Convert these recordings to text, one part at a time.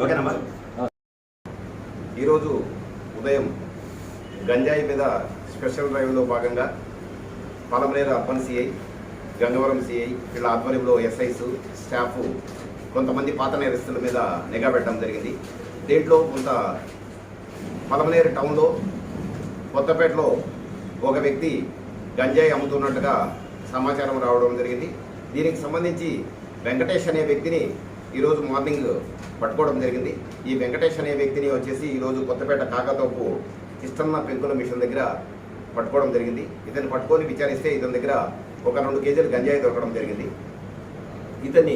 ఓకేనమ్మా. ఈరోజు ఉదయం గంజాయి మీద స్పెషల్ డ్రైవ్లో భాగంగా Palamaner urban CI, Gangavaram CI వీళ్ళ ఆధ్వర్యంలో ఎస్ఐస్ స్టాఫ్ కొంతమంది పాత నేరస్తుల మీద నిఘా పెట్టడం జరిగింది. దీంట్లో కొంత పలమనేరు టౌన్లో కొత్తపేటలో ఒక వ్యక్తి గంజాయి అమ్ముతున్నట్టుగా సమాచారం రావడం జరిగింది. దీనికి సంబంధించి వెంకటేష్ అనే వ్యక్తిని ఈరోజు మార్నింగ్ పట్టుకోవడం జరిగింది. ఈ వెంకటేష్ అనే వ్యక్తిని వచ్చేసి ఈరోజు కొత్తపేట కాకతోపు కిష్టన్న పెంకుల మిషన్ దగ్గర పట్టుకోవడం జరిగింది. ఇతన్ని పట్టుకొని విచారిస్తే ఇతని దగ్గర ఒక 2 కేజీలు గంజాయి దొరకడం జరిగింది. ఇతన్ని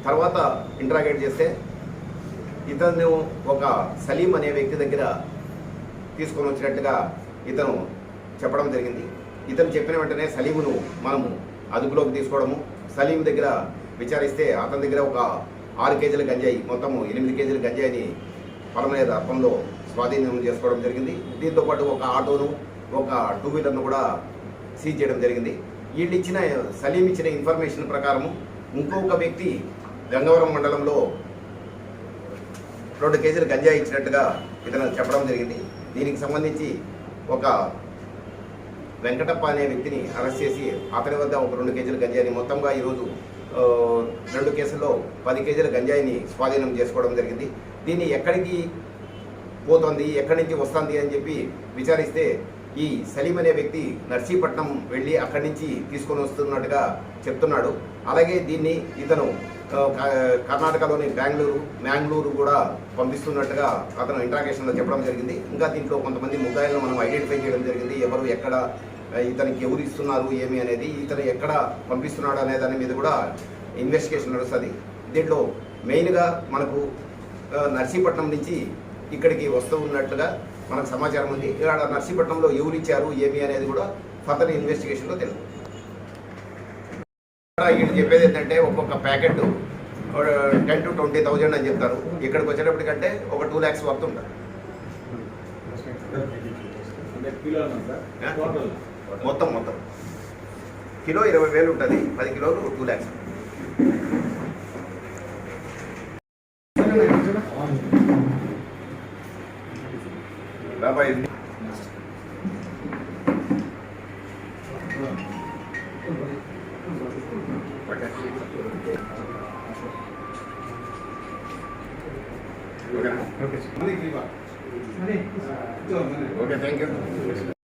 తర్వాత ఇంట్రాగేట్ చేస్తే ఇతను ఒక సలీం అనే వ్యక్తి దగ్గర తీసుకొని వచ్చినట్టుగా ఇతను చెప్పడం జరిగింది. ఇతను చెప్పిన వెంటనే సలీమును మనము అదుపులోకి తీసుకోవడము, సలీం దగ్గర విచారిస్తే అతని దగ్గర ఒక 6 కేజీల గంజాయి, మొత్తం 8 కేజీల గంజాయిని పలమనేరు అర్బన్లో స్వాధీనం చేసుకోవడం జరిగింది. దీంతోపాటు ఒక ఆటోను, ఒక 2 వీలర్ను కూడా సీజ్ చేయడం జరిగింది. వీళ్ళు ఇచ్చిన సలీం ఇచ్చిన ఇన్ఫర్మేషన్ ప్రకారము ఇంకొక వ్యక్తి గంగవరం మండలంలో 2 కేజీల గంజాయి ఇచ్చినట్టుగా ఇతను చెప్పడం జరిగింది. దీనికి సంబంధించి ఒక వెంకటప్ప అనే వ్యక్తిని అరెస్ట్ చేసి అతని వద్ద ఒక 2 కేజీల గంజాయిని, మొత్తంగా ఈరోజు 2 కేసుల్లో 10 కేజీల గంజాయిని స్వాధీనం చేసుకోవడం జరిగింది. దీన్ని ఎక్కడికి పోతుంది, ఎక్కడి నుంచి వస్తుంది అని చెప్పి విచారిస్తే ఈ సలీం అనే వ్యక్తి నర్సీపట్నం వెళ్ళి అక్కడి నుంచి తీసుకొని వస్తున్నట్టుగా చెప్తున్నాడు. అలాగే దీన్ని ఇతను కర్ణాటకలోని మ్యాంగ్లూరు కూడా పంపిస్తున్నట్టుగా అతను ఇంట్రాగేషన్లో చెప్పడం జరిగింది. ఇంకా దీంట్లో కొంతమంది ముద్దాయిలను మనం ఐడెంటిఫై చేయడం జరిగింది. ఎవరు ఎక్కడ ఇతనికి ఎవరు ఇస్తున్నారు ఏమి అనేది, ఇతను ఎక్కడ పంపిస్తున్నాడు అనే దాని మీద కూడా ఇన్వెస్టిగేషన్ నడుస్తుంది. దీంట్లో మెయిన్గా మనకు నర్సీపట్నం నుంచి ఇక్కడికి వస్తూ ఉన్నట్లుగా మనకు సమాచారం ఉంది. ఇక్కడ నర్సీపట్నంలో ఎవరు ఇచ్చారు ఏమి అనేది కూడా ఫర్దర్ ఇన్వెస్టిగేషన్లో తెలుసు. వీళ్ళు చెప్పేది ఏంటంటే ఒక్కొక్క ప్యాకెట్ 10 to 20,000 అని చెప్తారు. ఇక్కడికి వచ్చేటప్పటికంటే ఒక 2 lakhs వర్త్ ఉంటుంది. మొత్తం కిలో 20,000 ఉంటుంది. 10 కిలోలు 2 lakhs. బాబాయ్ ఓకే, థ్యాంక్ యూ.